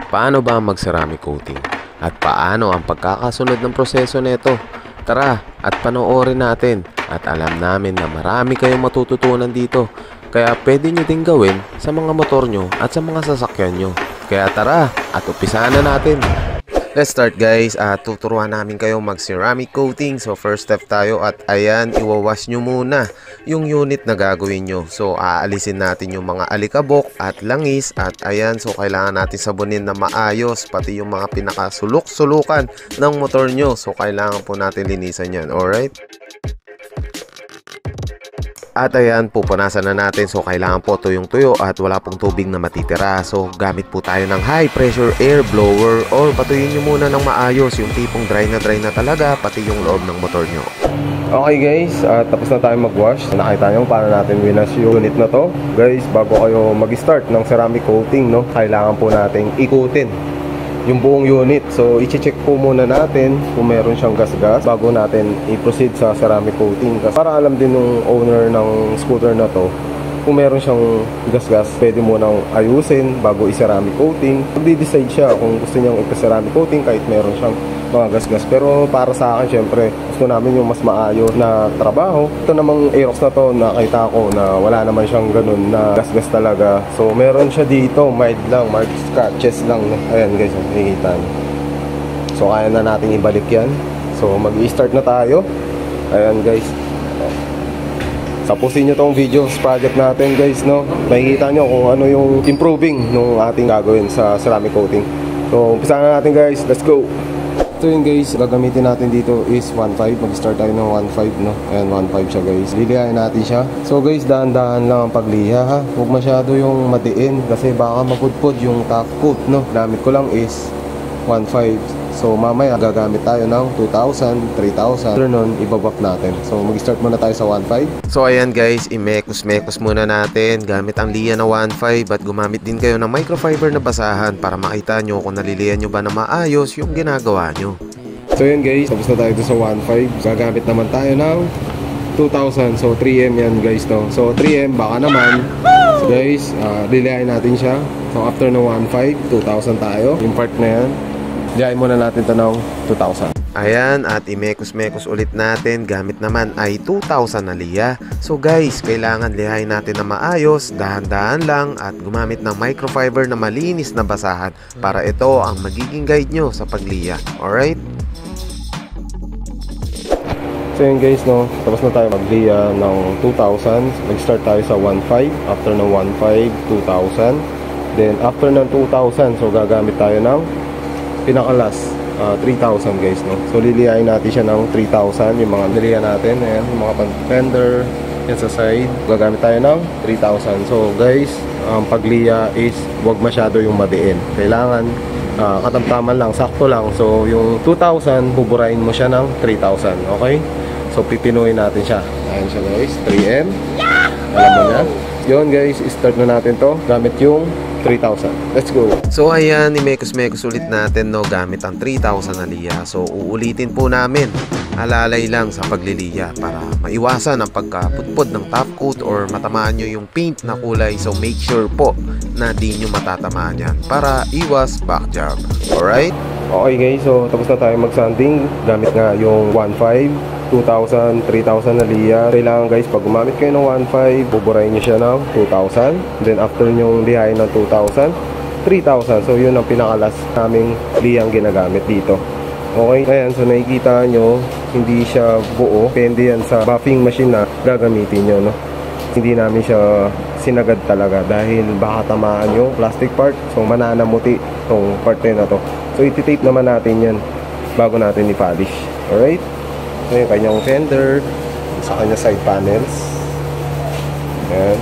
Paano ba mag-ceramic coating? At paano ang pagkakasunod ng proseso nito? Tara at panoorin natin at alam namin na marami kayong matututunan dito. Kaya pwede nyo din gawin sa mga motor nyo at sa mga sasakyan nyo. Kaya tara at umpisahan na natin. Let's start guys, tuturuan namin kayo mag-ceramic coating. So first step tayo at ayan, iwawash nyo muna yung unit na gagawin nyo. So aalisin natin yung mga alikabok at langis at ayan, so kailangan natin sabunin na maayos pati yung mga pinakasulok-sulukan ng motor nyo. So kailangan po natin linisan yan, alright? At ayan, pupunasan na natin. So kailangan po tuyong-tuyo at wala pong tubig na matitira. So gamit po tayo ng high pressure air blower or patuyin nyo muna ng maayos yung tipong dry na talaga pati yung loob ng motor nyo. Okay guys, tapos na tayo mag-wash. Nakita nyo paano natin winash yung unit na to. Guys, bago kayo mag-start ng ceramic coating, no, kailangan po nating ikutin yung buong unit. So i-check po muna natin kung meron siyang gas-gas bago natin i-proceed sa ceramic coating. Kasi para alam din ng owner ng scooter na to kung meron siyang gas-gas, pwede mo nang ayusin bago i-ceramic coating. Magdi-decide siya kung gusto niyang i-ceramic coating kahit meron siyang mga gas-gas. Pero para sa akin, syempre, gusto namin yung mas maayos na trabaho. Ito namang Aerox na to, nakita ko na wala naman siyang ganun na gas-gas talaga. So meron siya dito, mild lang, mark scratches lang. Ayan guys, nakikita niyo. So kaya na natin ibalik yan. So mag-i-start na tayo. Ayan guys, tapusin nyo tong videos project natin guys, no? Makikita nyo kung ano yung improving nung ating gagawin sa ceramic coating. So umpisa na natin guys, let's go! So yun guys, gagamitin natin dito is 1.5. Mag-start tayo ng 1.5, no? Ayan, 1.5 siya guys. Lilihain natin siya. So guys, dahan-dahan lang ang pagliha ha. Huwag masyado yung madiin kasi baka mapudpod yung top coat, no? Gamit ko lang is 1.5. So mamaya gagamit tayo ng 2,000, 3,000. After nun, ibabap natin. So mag-start muna tayo sa 1.5. So ayan guys, imekos-mekos muna natin gamit ang liya na 1.5 at gumamit din kayo ng microfiber na basahan para makita nyo kung nalilihan nyo ba na maayos yung ginagawa nyo. So yun guys, tapos na tayo sa 1.5. Gagamit naman tayo ng 2,000. So 3M yan guys, no? So 3M baka naman. So guys, lilihain natin siya. So after ng 1.5, 2,000 tayo. Yung part na yan, diyain muna natin ito ng 2,000. Ayan, at imekos-mekos ulit natin. Gamit naman ay 2,000 na liya. So guys, kailangan lihain natin na maayos, dahan-dahan lang at gumamit ng microfiber na malinis na basahan para ito ang magiging guide nyo sa pagliya. Alright? So yun guys, no, tapos na tayo magliya ng 2,000. Nag-start tayo sa 1.5. After ng 1.5, 2,000. Then after ng 2,000, so gagamit tayo ng pinakalas 3,000 guys, no. So lilihain natin siya ng 3,000 yung mga nilihan natin. Ayan, yung mga fender yan sa side. Gagamit tayo ng 3,000. So guys, ang pagliya is wag masyado yung madiin. Kailangan katamtaman lang, sakto lang. So yung 2,000 buburahin mo siya ng 3,000. Okay, so pipinuhin natin siya. Ayan siya guys, 3M. Alam mo na yun guys, start na natin to gamit yung 3,000. Let's go. So ayan, imekos-mekos ulit natin, no, gamit ang 3,000 na liya. So uulitin po namin, alalay lang sa pagliliya para maiwasan ang pagkaputpod ng top coat or matamaan nyo yung paint na kulay. So make sure po na di nyo matatamaan yan para iwas back job. Alright? Okay guys, so tapos na tayo mag-sanding. Gamit nga yung 1.5, 2,000, 3,000 na liya. Kailangan guys, pag gumamit kayo ng 1.5, buburahin nyo siya ng 2,000. Then after nyo lihain ng 2,000, 3,000. So yun ang pinakalas naming liyang ginagamit dito. Okay, ayan, so nakikita nyo, hindi siya buo. Depende yan sa buffing machine na gagamitin nyo, no? Hindi namin siya sinagad talaga dahil baka tamaan yung plastic part. So mananamuti itong part na to. So iti-tape naman natin yan bago natin i-polish. Alright? So yung kanyang fender sa kanya side panels. Ayan.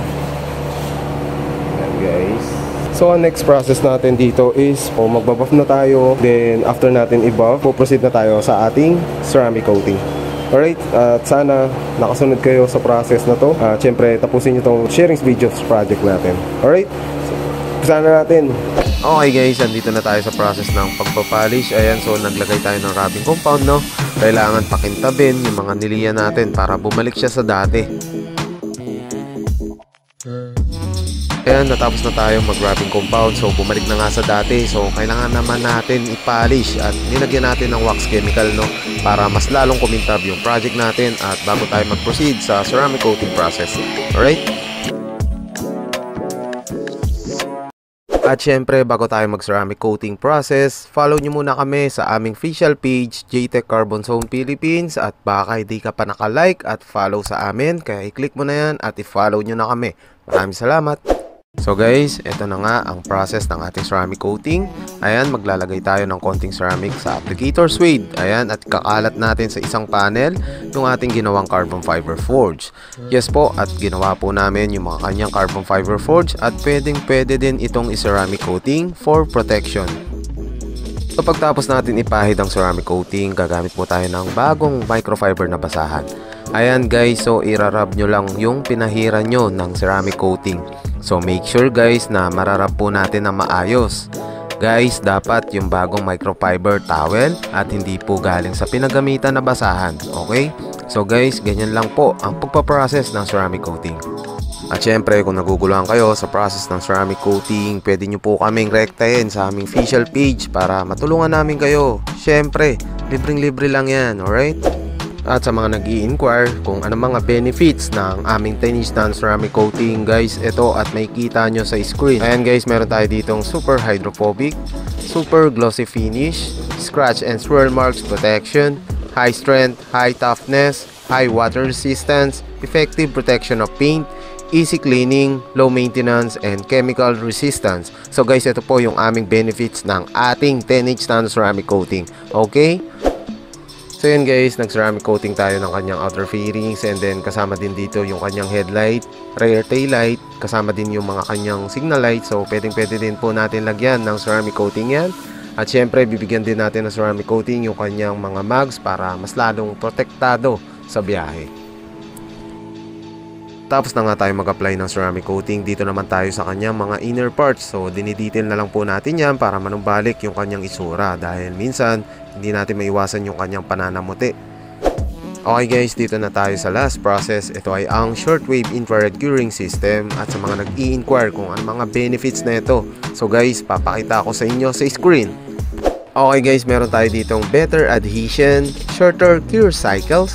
Ayan guys. So ang next process natin dito is magbabuff na tayo. Then after natin i-buff, proceed na tayo sa ating ceramic coating. Alright, at sana nakasunod kayo sa process na to. Siyempre tapusin nyo tong sharing videos project natin. Alright, so sana natin. Okay guys, andito na tayo sa process ng pagpapolish. Ayan, so naglagay tayo ng rubbing compound, no. Kailangan pakintabin yung mga niliya natin para bumalik siya sa dati. Ayan, natapos na tayo mag-wrapping compound. So, bumalik na nga sa dati. So, kailangan naman natin i-polish at nilagyan natin ng wax chemical, no? Para mas lalong kumintab yung project natin at bago tayo mag-proceed sa ceramic coating process. Alright? At syempre, bago tayo mag-ceramic coating process, follow nyo muna kami sa aming official page, JTech Carbon Zone Philippines. At baka hindi ka pa naka-like at follow sa amin, kaya i-click mo na yan at i-follow nyo na kami. Maraming salamat! So guys, ito na nga ang process ng ating ceramic coating. Ayan, maglalagay tayo ng konting ceramic sa applicator suede. Ayan, at kakalat natin sa isang panel yung ating ginawang carbon fiber forge. Yes po, at ginawa po namin yung mga kanyang carbon fiber forge at pwede din itong i-ceramic coating for protection. So pagtapos natin ipahid ang ceramic coating, gagamit po tayo ng bagong microfiber na basahan. Ayan guys, so irarab nyo lang yung pinahiran nyo ng ceramic coating. So make sure guys na mararab po natin na maayos. Guys, dapat yung bagong microfiber towel at hindi po galing sa pinagamitan na basahan. Okay? So guys, ganyan lang po ang pagpaprocess ng ceramic coating. At syempre, kung naguguluhan kayo sa process ng ceramic coating, pwede nyo po kaming rektahin sa aming official page para matulungan namin kayo. Syempre, libreng-libre lang yan, alright? At sa mga nag-i-inquire kung ano mga benefits ng aming 10-inch non-ceramic coating, guys, ito at makikita nyo sa screen. Ayan guys, meron tayo ditong super hydrophobic, super glossy finish, scratch and swirl marks protection, high strength, high toughness, high water resistance, effective protection of paint, easy cleaning, low maintenance, and chemical resistance. So guys, ito po yung aming benefits ng ating 10-inch non-ceramic coating. Okay? So yun guys, nag-ceramic coating tayo ng kanyang outer fairings, and then kasama din dito yung kanyang headlight, rear tail light, kasama din yung mga kanyang signal light. So pwede din po natin lagyan ng ceramic coating yan. At syempre, bibigyan din natin ng ceramic coating yung kanyang mga mags para mas lalong protektado sa biyahe. Tapos na nga tayo mag-apply ng ceramic coating, dito naman tayo sa kanyang mga inner parts. So dinidetail na lang po natin yan para manumbalik yung kanyang isura, dahil minsan hindi natin maiwasan yung kanyang pananamuti. Okay guys, dito na tayo sa last process. Ito ay ang shortwave infrared curing system. At sa mga nag-i-inquire kung ano mga benefits na ito, so guys, papakita ko sa inyo sa screen. Okay guys, meron tayo ditong better adhesion, shorter cure cycles,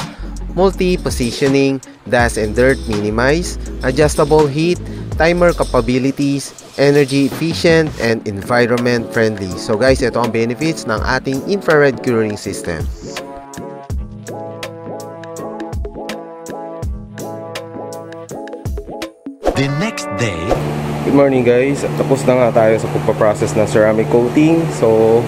multi-positioning, dust and dirt minimize, adjustable heat, timer capabilities, energy efficient, and environment friendly. So guys, ito ang benefits ng ating infrared curing system. The next day, Good morning guys, tapos na nga tayo sa pagpaprocess ng ceramic coating. So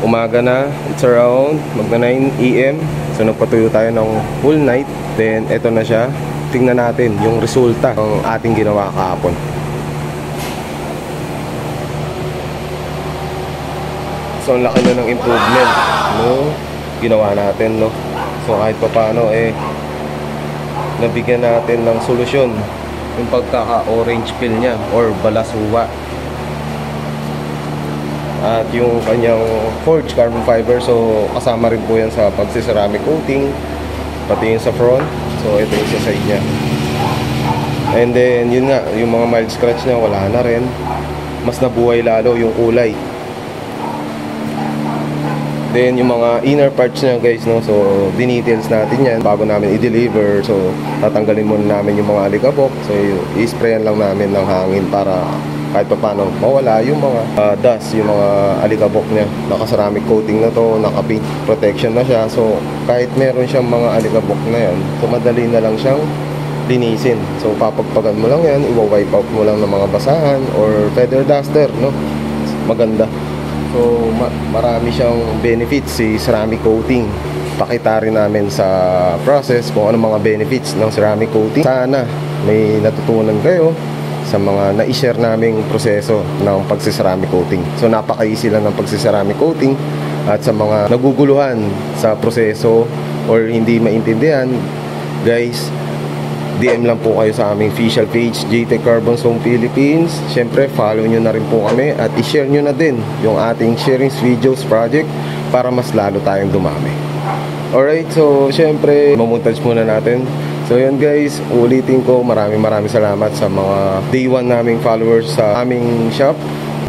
umaga na, it's around magna 9 AM. So nagpatuyo tayo ng whole night. Then eto na siya. Tingnan natin yung resulta ng ating ginawa kahapon. So ang laki na ng improvement, no, ginawa natin, no. So kahit pa paano nabigyan natin ng solusyon yung pagkaka-orange peel niya or balasuwa. At yung kanyang forged carbon fiber, so kasama rin po yan sa pagsiceramic coating, pati yung sa front. So ito yung sa side niya. And then yun nga, yung mga mild scratch niya wala na rin. Mas nabuhay lalo yung kulay. Then yung mga inner parts niya guys, no, so dinetails natin yan bago namin i-deliver. So tatanggalin muna namin yung mga alikabok. So i-sprayan lang namin ng hangin para kahit pa paano mawala yung mga dust, yung mga alikabok niya. Naka-ceramic coating na to, naka-paint protection na siya. So kahit meron siyang mga alikabok na yan, so madali na lang siyang linisin. So papagpagan mo lang yan, i-wipe out mo lang ng mga basahan or feather duster, no? Maganda. So marami siyang benefits si ceramic coating. Pakita rin namin sa process kung ano mga benefits ng ceramic coating. Sana may natutunan kayo sa mga na-share naming proseso ng pagsiceramic coating. So napaka-easy lang ng pagsiceramic coating. At sa mga naguguluhan sa proseso or hindi maintindihan, guys, DM lang po kayo sa aming official page, JTech Carbon Zone Philippines. Siyempre, follow nyo na rin po kami at i-share nyo na din yung ating sharing videos project para mas lalo tayong dumami. Alright, so siyempre, mamontage muna natin So yun guys, ulitin ko, maraming salamat sa mga day 1 naming followers sa aming shop.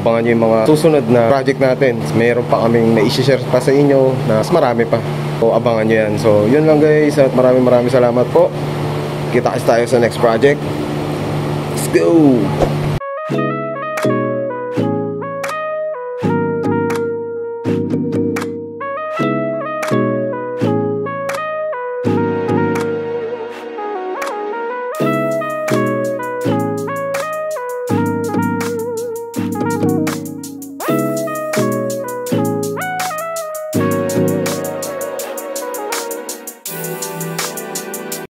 Abangan nyo yung mga susunod na project natin. Meron pa kaming na-share pa sa inyo na mas marami pa. So abangan nyo yan. So yun lang guys, at maraming salamat po. Kita-kits tayo sa next project. Let's go!